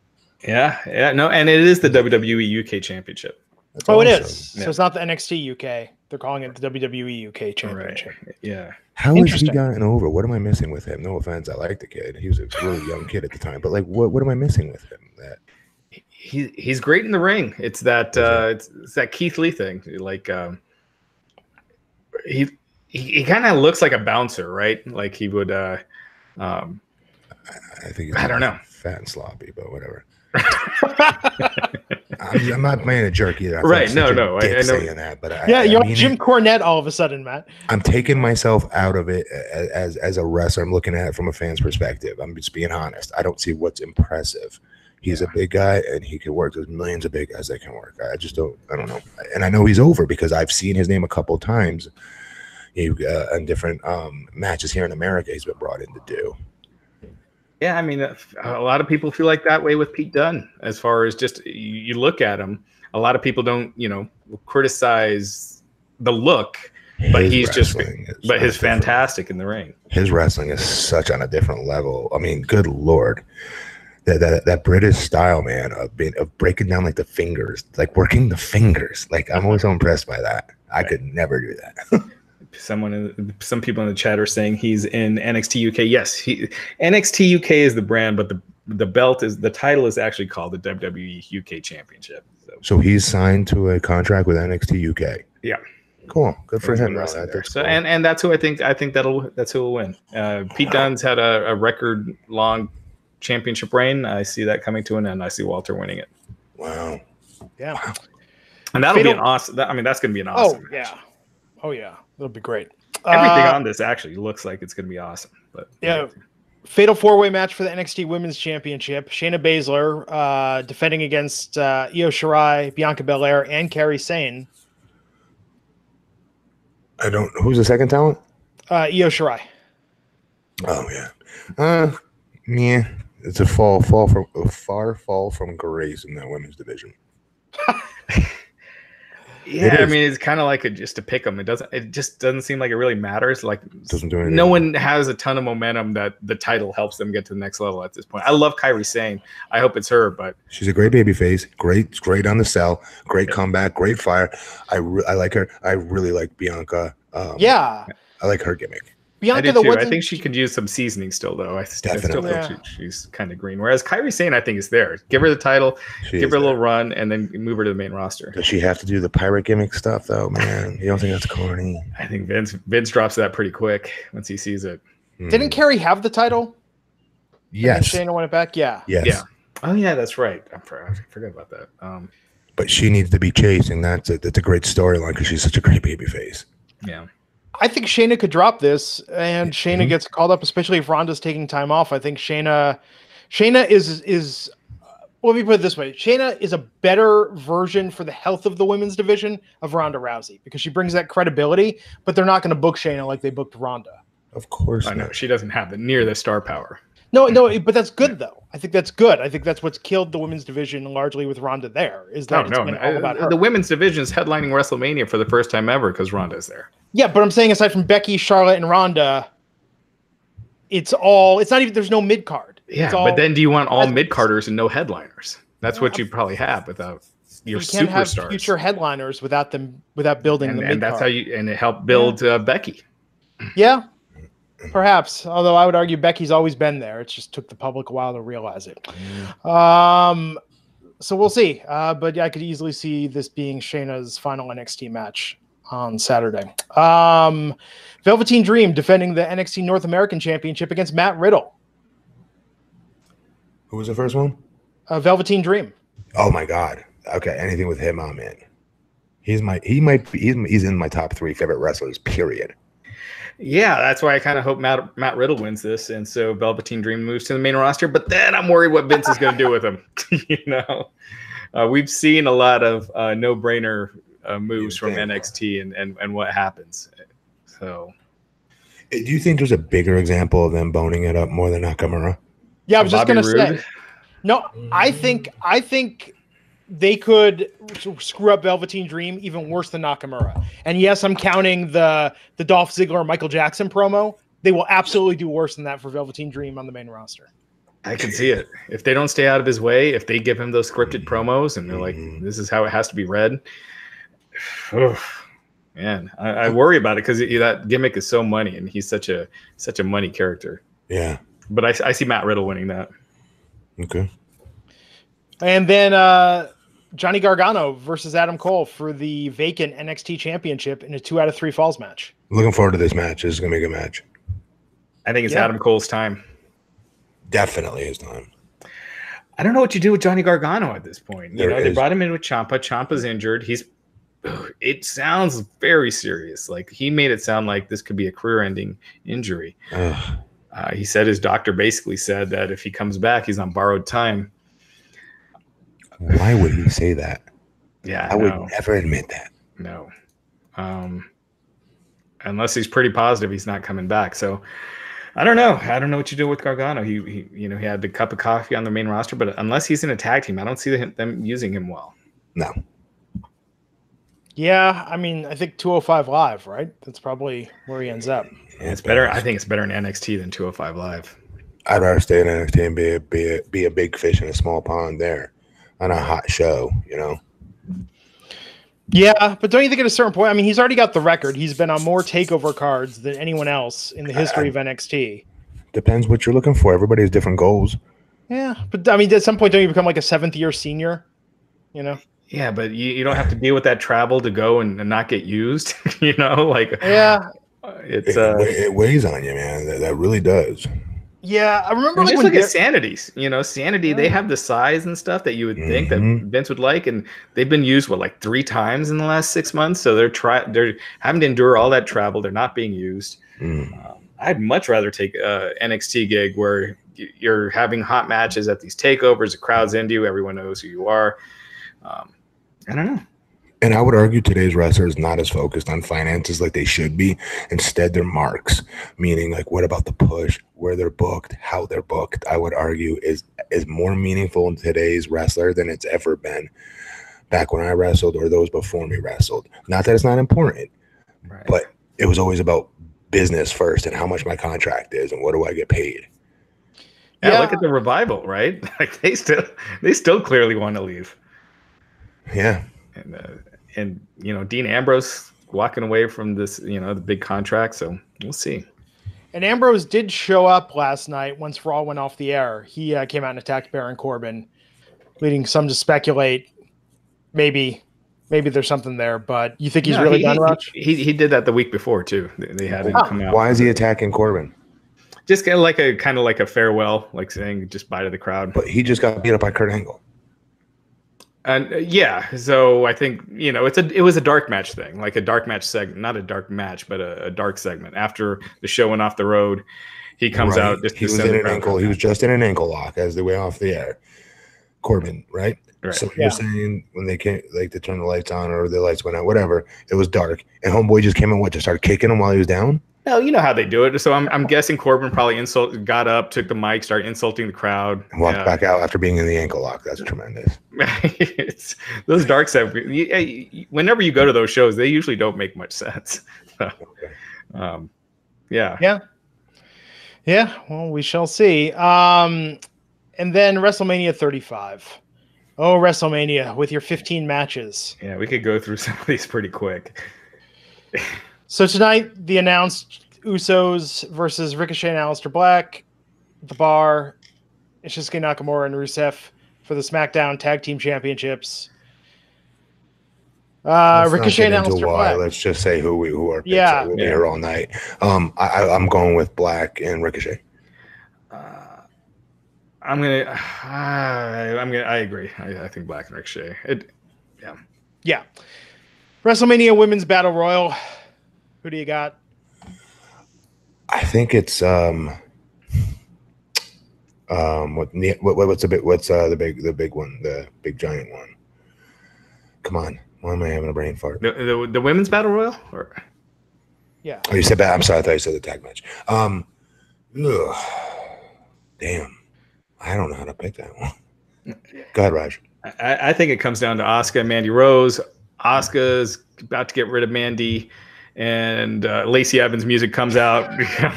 S3: Yeah. No, and it is the WWE UK Championship.
S1: That's awesome. It is. Yeah. So it's not the NXT UK. They're calling it the WWE UK Championship.
S3: Right. Yeah.
S2: How has he gotten over? What am I missing with him? No offense, I like the kid. He was a really young kid at the time, but like, what am I missing with him? That
S3: he's great in the ring. It's that it's that Keith Lee thing. Like he kind of looks like a bouncer, right? Like he would. I
S2: think
S3: I don't know,
S2: fat and sloppy, but whatever. I'm not playing a jerk either.
S3: Right? No.
S2: I know saying that, but
S1: you're Jim Cornette all of a sudden, Matt.
S2: I'm taking myself out of it as a wrestler. I'm looking at it from a fan's perspective. I'm just being honest. I don't see what's impressive. He's a big guy, and he can work. There's millions of big guys that can work. I don't know. And I know he's over because I've seen his name a couple of times in different matches here in America. He's been brought in to do.
S3: Yeah, I mean, a lot of people feel like that way with Pete Dunne. As far as just you look at him, a lot of people don't, criticize the look, but he's fantastic in the ring.
S2: His wrestling is such on a different level. I mean, good Lord. That British style, man, of breaking down like the fingers, like working the fingers. Like I'm always so impressed by that. I could never do that.
S3: Some people in the chat are saying he's in NXT UK. Yes, NXT UK is the brand, but the title is actually called the WWE UK Championship.
S2: So he's signed to a contract with NXT UK.
S3: Yeah.
S2: Cool. Good for him.
S3: So and that's who I think that's who will win. Pete Dunne's had a record long championship reign. I see that coming to an end. I see Walter winning it.
S2: Wow.
S1: Yeah.
S2: Wow.
S3: And that'll be an awesome. That's going to be an awesome.
S1: Oh yeah. That'll be great.
S3: Everything on this actually looks like it's going to be awesome. But
S1: yeah. Fatal 4-way match for the NXT Women's Championship. Shayna Baszler defending against Io Shirai, Bianca Belair, and Kairi Sane.
S2: Who's the second talent?
S1: Io Shirai.
S2: Oh yeah. Yeah. It's a far fall from grace in that women's division.
S3: Yeah, I mean, it's kind of like just to pick them. It just doesn't seem like it really matters. Like,
S2: doesn't do anything.
S3: No one has a ton of momentum that the title helps them get to the next level at this point. I love Kairi Sane. I hope it's her, but
S2: she's a great baby face. Great on the sell. Great comeback. Great fire. I like her. I really like Bianca. I like her gimmick.
S1: Bianca,
S3: I do
S1: though,
S3: too. I think she could use some seasoning still, though. I still think she's kind of green. Whereas Kairi Sane, I think, is there. Give her the title, give her a little run, and then move her to the main roster.
S2: Does she have to do the pirate gimmick stuff, though, man? You don't think that's corny?
S3: I think Vince drops that pretty quick once he sees it.
S1: Didn't Kairi have the title?
S2: Yes.
S1: And Shayna won it back? Yeah.
S2: Yes.
S3: Yeah. Oh, yeah, that's right. I forgot about that.
S2: But she needs to be chased, and that's a great storyline because she's such a great babyface.
S3: Yeah.
S1: I think Shayna could drop this, and Shayna gets called up, especially if Ronda's taking time off. I think Shayna is. Let me put it this way: Shayna is a better version for the health of the women's division of Ronda Rousey because she brings that credibility. But they're not going to book Shayna like they booked Ronda.
S2: Of course,
S3: I know she doesn't have near the star power.
S1: No, but that's good though. I think that's good. I think that's what's killed the women's division largely with Ronda. There is that it's been all about her.
S3: The women's division is headlining WrestleMania for the first time ever because Ronda's there.
S1: Yeah, but I'm saying aside from Becky, Charlotte, and Ronda, it's not even. There's no mid card.
S3: Yeah, but then do you want all mid carders and no headliners? That's what you probably have without your superstars. You can't have
S1: future headliners without building the mid card.
S3: And that's how it helped build Becky.
S1: Yeah. Perhaps, although I would argue Becky's always been there. It just took the public a while to realize it. So we'll see. But I could easily see this being Shayna's final NXT match on Saturday. Velveteen Dream defending the NXT North American Championship against Matt Riddle.
S2: Who was the first one?
S1: Velveteen Dream.
S2: Oh my God. Okay, anything with him, I'm in. He's in my top 3 favorite wrestlers, period.
S3: Yeah, that's why I kind of hope Matt Riddle wins this, and so Velveteen Dream moves to the main roster. But then I'm worried what Vince is going to do with him. We've seen a lot of no-brainer moves from NXT and what happens. So,
S2: do you think there's a bigger example of them boning it up more than Nakamura?
S1: Yeah, I was just going to say. No, I think they could screw up Velveteen Dream even worse than Nakamura. And yes, I'm counting the Dolph Ziggler Michael Jackson promo. They will absolutely do worse than that for Velveteen Dream on the main roster.
S3: I can see it. If they don't stay out of his way, if they give him those scripted promos and they're like, this is how it has to be read. Man, I worry about it because that gimmick is so money and he's such a money character.
S2: Yeah.
S3: But I see Matt Riddle winning that.
S2: Okay.
S1: And then Johnny Gargano versus Adam Cole for the vacant NXT Championship in a 2 out of 3 falls match.
S2: Looking forward to this match. This is going to be a good match.
S3: I think it's Adam Cole's time.
S2: Definitely his time.
S3: I don't know what you do with Johnny Gargano at this point. They brought him in with Ciampa. Ciampa's injured. It sounds very serious. Like he made it sound like this could be a career-ending injury. He said his doctor basically said that if he comes back, he's on borrowed time.
S2: Why would he say that?
S3: Yeah,
S2: I would never admit that.
S3: No, unless he's pretty positive he's not coming back. So I don't know. I don't know what you do with Gargano. He had the cup of coffee on the main roster, but unless he's in a tag team, I don't see them using him well.
S2: No.
S1: Yeah, I mean, I think 205 Live, right? That's probably where he ends up.
S3: Yeah, it's better. I think it's better in NXT than 205 Live.
S2: I'd rather stay in NXT and be a big fish in a small pond there on a hot show,
S1: Yeah, but don't you think at a certain point, I mean, he's already got the record. He's been on more takeover cards than anyone else in the history of NXT.
S2: Depends what you're looking for. Everybody has different goals.
S1: Yeah, but I mean, at some point, don't you become like a 7th-year senior?
S3: Yeah, but you don't have to deal with that travel to go and not get used.
S1: Yeah,
S2: it weighs on you, man. That really does.
S1: Yeah, I remember
S3: just look at Sanity's. Sanity, they have the size and stuff that you would think that Vince would like, and they've been used 3 times in the last 6 months. So they're having to endure all that travel. They're not being used. I'd much rather take a NXT gig where you're having hot matches at these takeovers. The crowd's into you. Everyone knows who you are. I don't know.
S2: And I would argue today's wrestlers not as focused on finances like they should be. Instead, they're marks, meaning what about the push, where they're booked, how they're booked. I would argue is more meaningful in today's wrestler than it's ever been back when I wrestled or those before me wrestled. Not that it's not important, right, but it was always about business first and how much my contract is and what do I get paid.
S3: Yeah, look at the Revival, right? They still clearly want to leave.
S2: Yeah.
S3: And Dean Ambrose walking away from this, the big contract. So we'll see.
S1: And Ambrose did show up last night once Raw went off the air. He came out and attacked Baron Corbin, leading some to speculate maybe there's something there. But you think he's really done, Raj?
S3: He did that the week before too. They had him come out.
S2: Why is he attacking Corbin?
S3: Just kind of like a farewell, like saying just bye to the crowd.
S2: But he just got beat up by Kurt Angle.
S3: And so I think it was a dark match thing, like a dark match segment, not a dark match, but a dark segment. After the show went off the road, he comes out.
S2: He was in an ankle. He was just in an ankle lock as they went off the air. Corbin, right? So you're saying when they came, like, to turn the lights on or the lights went out, whatever, it was dark, and homeboy just came in, just started kicking him while he was down.
S3: No, you know how they do it. So I'm guessing Corbin probably got up, took the mic, started insulting the crowd,
S2: and walked back out after being in the ankle lock. That's tremendous.
S3: It's those dark segments. Whenever you go to those shows, they usually don't make much sense. So,
S1: yeah. Well, we shall see. And then WrestleMania 35. Oh, WrestleMania with your 15 matches.
S3: Yeah, we could go through some of these pretty quick.
S1: So tonight, the announced Usos versus Ricochet and Aleister Black, The Bar, Shinsuke Nakamura and Rusev for the SmackDown Tag Team Championships. Ricochet and Aleister Black.
S2: Let's just say who are picks. We'll be here all night. I'm going with Black and Ricochet.
S3: I agree. I think Black and Ricochet.
S1: Yeah. WrestleMania Women's Battle Royal. Who do you got?
S2: I think it's what's the big one, the big giant one. Come on, why am I having a brain fart?
S3: The Women's Battle Royal, or
S1: yeah.
S2: Oh, you said that. I'm sorry, I thought you said the tag match. Damn, I don't know how to pick that one. Go ahead, Raj.
S3: I think it comes down to Asuka and Mandy Rose. Asuka's about to get rid of Mandy, and Lacey Evans' music comes out.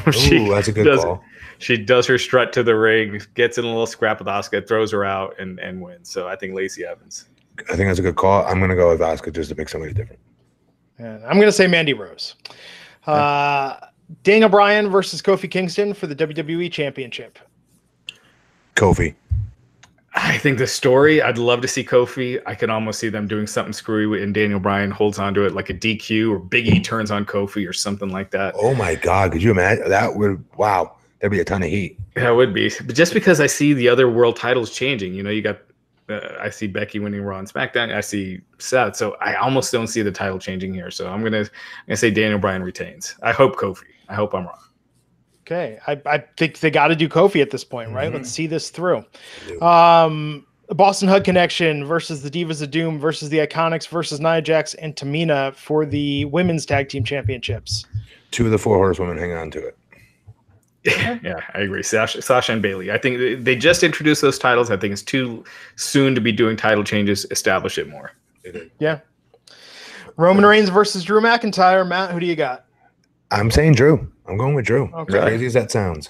S2: That's a good call.
S3: She does her strut to the ring, gets in a little scrap with Asuka, throws her out, and wins. So I think Lacey Evans.
S2: I think that's a good call. I'm going to go with Asuka just to pick somebody different.
S1: Yeah, I'm going to say Mandy Rose. Daniel Bryan versus Kofi Kingston for the WWE Championship.
S2: Kofi.
S3: I think the story, I'd love to see Kofi. I could almost see them doing something screwy and Daniel Bryan holds onto it like a DQ, or Big E turns on Kofi or something like that.
S2: Oh my God. Could you imagine? Wow. There'd be a ton of heat.
S3: That would be. But just because I see the other world titles changing, you got, I see Becky winning Raw and SmackDown. I see Seth. So I almost don't see the title changing here. So I'm going to say Daniel Bryan retains. I hope Kofi. I hope I'm wrong.
S1: Okay, I think they got to do Kofi at this point, right? Let's see this through. Boston Hug Connection versus the Divas of Doom versus the Iconics versus Nia Jax and Tamina for the Women's Tag Team Championships.
S2: 2 of the 4 horsewomen hang on to it.
S3: Yeah, I agree. Sasha and Bayley. I think they just introduced those titles. I think it's too soon to be doing title changes. Establish it more.
S1: Yeah. Roman Reigns versus Drew McIntyre. Matt, who do you got?
S2: I'm saying Drew. I'm going with Drew.
S1: Okay.
S2: As crazy as that sounds.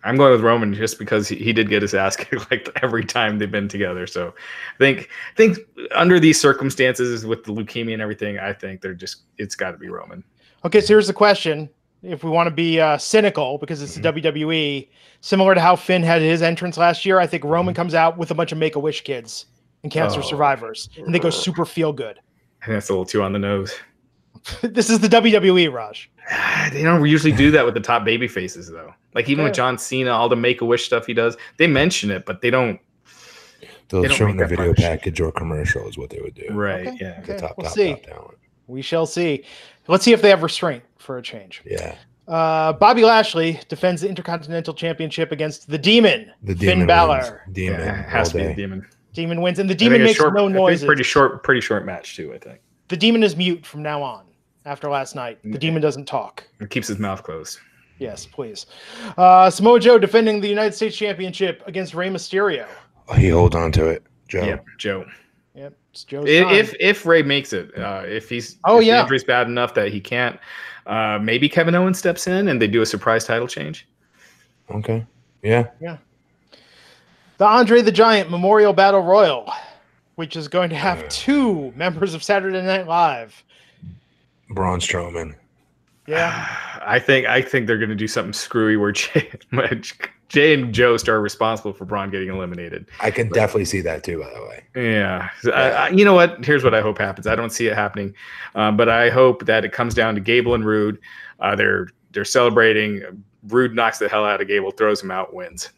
S3: I'm going with Roman just because he did get his ass kicked like every time they've been together. So I think under these circumstances with the leukemia and everything, I think it's got to be Roman.
S1: Okay, so here's the question. If we want to be cynical, because it's the WWE, similar to how Finn had his entrance last year, I think Roman comes out with a bunch of Make-A-Wish kids and cancer survivors, and they go super feel good.
S3: I think that's a little too on the nose.
S1: This is the WWE, Raj.
S3: They don't usually do that with the top baby faces, though. Like even with John Cena, all the Make-A-Wish stuff he does, they mention it, but they don't.
S2: They'll show in the video package or commercial is what they would do.
S3: Right?
S1: Okay.
S3: Yeah.
S1: Okay.
S2: The top talent.
S1: We shall see. Let's see if they have restraint for a change.
S2: Yeah.
S1: Bobby Lashley defends the Intercontinental Championship against the Demon. Finn Balor.
S2: Demon.
S3: Yeah, it has to be the Demon.
S1: Demon wins, and the Demon makes no noises.
S3: Pretty short match too, I think.
S1: The Demon is mute from now on. After last night, the Demon doesn't talk.
S3: It keeps his mouth closed.
S1: Yes, please. Samoa Joe defending the United States Championship against Rey Mysterio.
S2: He holds on to it. Joe.
S3: Yep, Joe.
S1: Yep, it's Joe's
S3: if Rey makes it, if the injury's bad enough that he can't, maybe Kevin Owens steps in and they do a surprise title change.
S2: Okay. Yeah.
S1: Yeah. The Andre the Giant Memorial Battle Royal, which is going to have 2 members of Saturday Night Live.
S2: Braun Strowman.
S1: Yeah.
S3: I think they're going to do something screwy where Jay and Joe start responsible for Braun getting eliminated.
S2: I can definitely see that too, by the way.
S3: Yeah. You know what? Here's what I hope happens. I don't see it happening, but I hope that it comes down to Gable and Rude. They're celebrating. Rude knocks the hell out of Gable, throws him out, wins.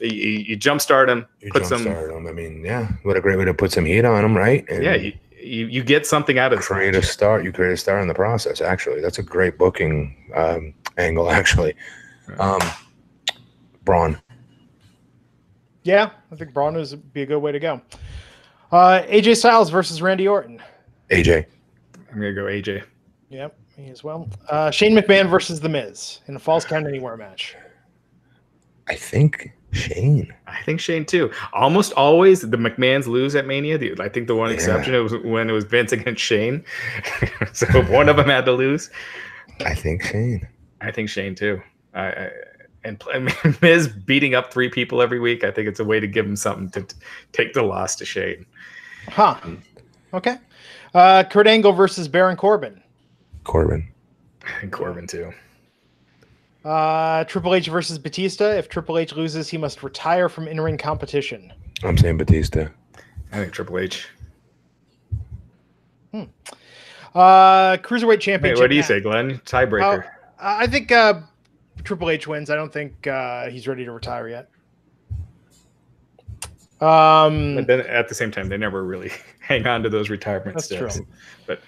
S3: You jumpstart him,
S2: I mean, yeah, what a great way to put some heat on him, right? And
S3: you get something out of this.
S2: You create a star in the process. Actually, that's a great booking angle. Actually, Braun.
S1: Yeah, I think Braun would be a good way to go. AJ Styles versus Randy Orton.
S2: AJ.
S3: I'm gonna go AJ.
S1: Yep, me as well. Shane McMahon versus The Miz in a Falls Count Anywhere match.
S2: I think Shane.
S3: I think Shane too. Almost always the McMahons lose at Mania. I think the one exception was when it was Vince against Shane. So one of them had to lose.
S2: I think Shane.
S3: I think Shane too. And Miz beating up 3 people every week. I think it's a way to give him something to take the loss to Shane.
S1: Huh. Okay. Kurt Angle versus Baron Corbin.
S2: Corbin.
S3: I think Corbin too.
S1: Triple H versus Batista. If Triple H loses, he must retire from in-ring competition.
S2: I'm saying Batista.
S3: I think Triple H.
S1: Cruiserweight Championship.
S3: Hey, what do you say, Glenn? Tiebreaker.
S1: I think Triple H wins. I don't think he's ready to retire yet.
S3: But then at the same time, they never really hang on to those retirement steps.
S1: True.
S3: But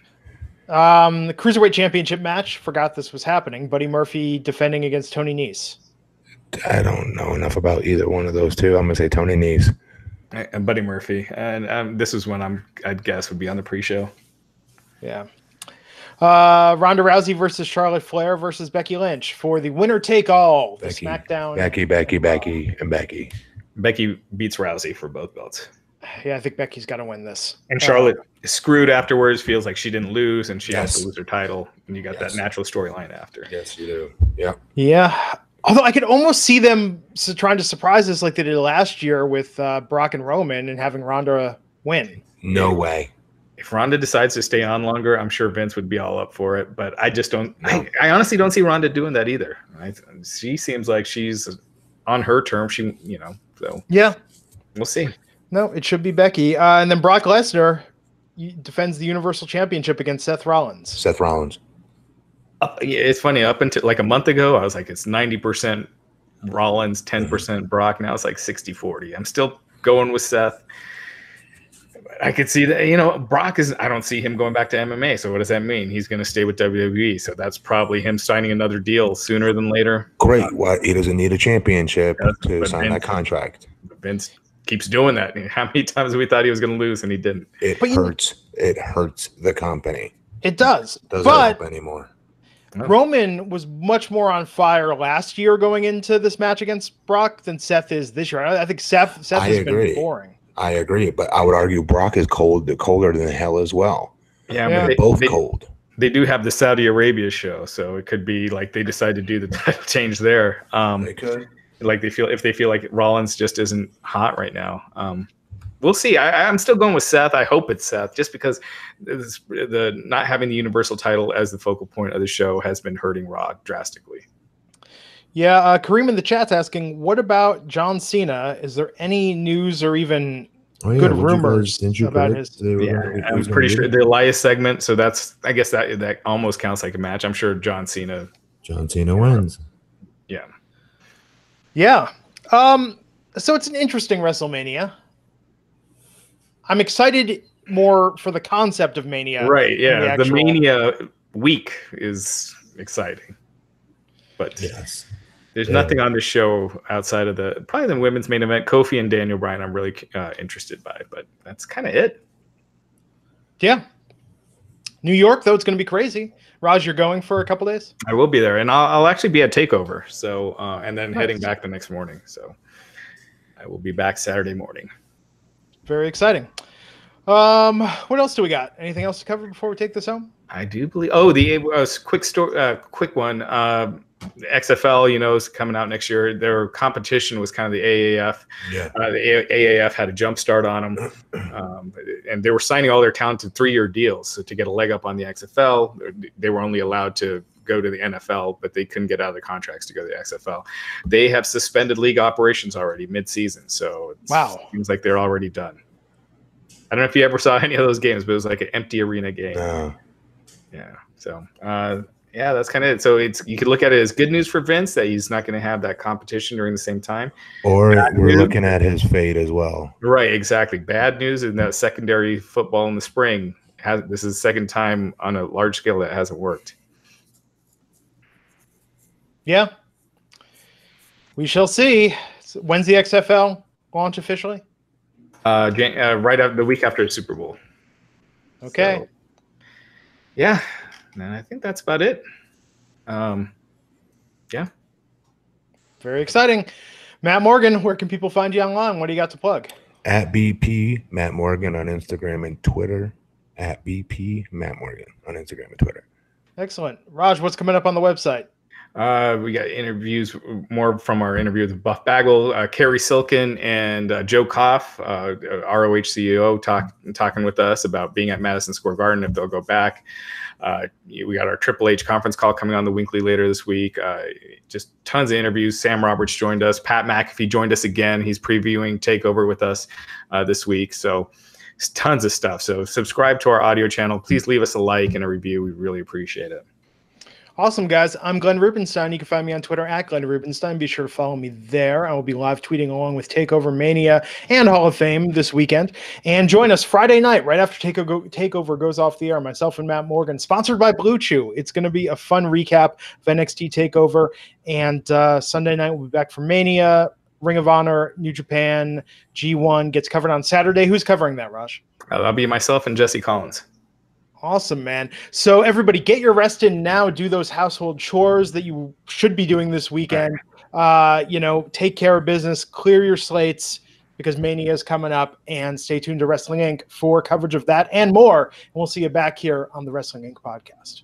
S1: the Cruiserweight Championship match. Forgot this was happening. Buddy Murphy defending against Tony Nese.
S2: I don't know enough about either one of those two. I'm gonna say Tony Nese.
S3: And Buddy Murphy, and this is when I'd guess would be on the pre-show.
S1: Yeah. Ronda Rousey versus Charlotte Flair versus Becky Lynch for the winner take all. The SmackDown.
S2: Becky.
S3: Becky beats Rousey for both belts.
S1: Yeah, I think Becky's got to win this.
S3: And Charlotte is screwed afterwards, feels like she didn't lose, and she has to lose her title. And you got that natural storyline after.
S2: Yes, you do. Yeah.
S1: Yeah. Although I could almost see them trying to surprise us like they did last year with Brock and Roman and having Ronda win.
S2: No way.
S3: If Ronda decides to stay on longer, I'm sure Vince would be all up for it. But I just don't. No. I honestly don't see Ronda doing that either. She seems like she's on her terms. So
S1: yeah,
S3: we'll see.
S1: No, it should be Becky. And then Brock Lesnar defends the Universal Championship against Seth Rollins.
S3: It's funny. Up until like a month ago, I was like, it's 90% Rollins, 10% Brock. Now it's like 60-40. I'm still going with Seth. I could see that, Brock I don't see him going back to MMA. So what does that mean? He's going to stay with WWE. So that's probably him signing another deal sooner than later.
S2: Great. He doesn't need a championship to sign that contract.
S3: Vince keeps doing that. How many times we thought he was going to lose and he didn't?
S2: It hurts the company.
S1: It does.
S2: Doesn't help anymore.
S1: Roman was much more on fire last year going into this match against Brock than Seth is this year. I think Seth has been boring.
S2: I agree, but I would argue Brock is colder than hell as well.
S3: Yeah,
S2: they're both cold.
S3: They do have the Saudi Arabia show, so it could be like they decide to do the title change there.
S2: They could.
S3: Like if they feel like Rollins just isn't hot right now. We'll see. I'm still going with Seth. I hope it's Seth, just because the not having the Universal title as the focal point of the show has been hurting Raw drastically.
S1: Yeah, Kareem in the chat's asking, what about John Cena? Is there any news or even good rumors about his?
S3: I'm pretty sure the Elias segment. So I guess that almost counts like a match. I'm sure John Cena
S2: wins.
S3: Yeah.
S1: Yeah. So it's an interesting WrestleMania. I'm excited more for the concept of Mania.
S3: Right. Yeah. The Mania week is exciting. But
S2: yes.
S3: There's nothing on the show outside of probably the women's main event. Kofi and Daniel Bryan I'm really interested by, but that's kind of it.
S1: Yeah. New York, though, it's going to be crazy. Raj, you're going for a couple days?
S3: I will be there, and I'll actually be at TakeOver, so and then heading back the next morning. So I will be back Saturday morning.
S1: Very exciting. What else do we got? Anything else to cover before we take this home?
S3: I do believe. Quick one. XFL, is coming out next year. Their competition was kind of the AAF.
S2: Yeah.
S3: The AAF had a jump start on them, and they were signing all their talent to 3-year deals. So to get a leg up on the XFL, they were only allowed to go to the NFL, but they couldn't get out of the contracts to go to the XFL. They have suspended league operations already mid-season, so it seems like they're already done. I don't know if you ever saw any of those games, but it was like an empty arena game. Yeah. So, yeah, that's kind of it. So you could look at it as good news for Vince that he's not going to have that competition during the same time.
S2: Or we're looking at his fate as well.
S3: Right, exactly. Bad news in that secondary football in the spring. This is the second time on a large scale that hasn't worked.
S1: Yeah. We shall see. When's the XFL launch officially?
S3: Right after the week after the Super Bowl.
S1: Okay.
S3: So, yeah. And I think that's about it. Yeah.
S1: Very exciting. Matt Morgan, where can people find you online? What do you got to plug?
S2: At BP Matt Morgan on Instagram and Twitter. At BP Matt Morgan on Instagram and Twitter.
S1: Excellent. Raj, what's coming up on the website?
S3: We got interviews, more from our interview with Buff Bagwell, Kerry Silken, and Joe Koff, ROH CEO, talking with us about being at Madison Square Garden, if they'll go back. We got our Triple H conference call coming on the Weekly later this week. Just tons of interviews. Sam Roberts joined us. Pat McAfee joined us again. He's previewing TakeOver with us this week. So tons of stuff. So subscribe to our audio channel. Please leave us a like and a review. We really appreciate it.
S1: Awesome, guys. I'm Glenn Rubenstein. You can find me on Twitter at Glenn Rubenstein. Be sure to follow me there. I will be live tweeting along with TakeOver Mania and Hall of Fame this weekend. And join us Friday night, right after TakeOver goes off the air. Myself and Matt Morgan, sponsored by Blue Chew. It's going to be a fun recap of NXT TakeOver. And Sunday night, we'll be back for Mania, Ring of Honor, New Japan, G1 gets covered on Saturday. Who's covering that, Raj?
S3: That'll be myself and Jesse Collins.
S1: Awesome, man. So everybody get your rest in now. Do those household chores that you should be doing this weekend. Take care of business, clear your slates because Mania is coming up, and stay tuned to Wrestling Inc. for coverage of that and more. And we'll see you back here on the Wrestling Inc. podcast.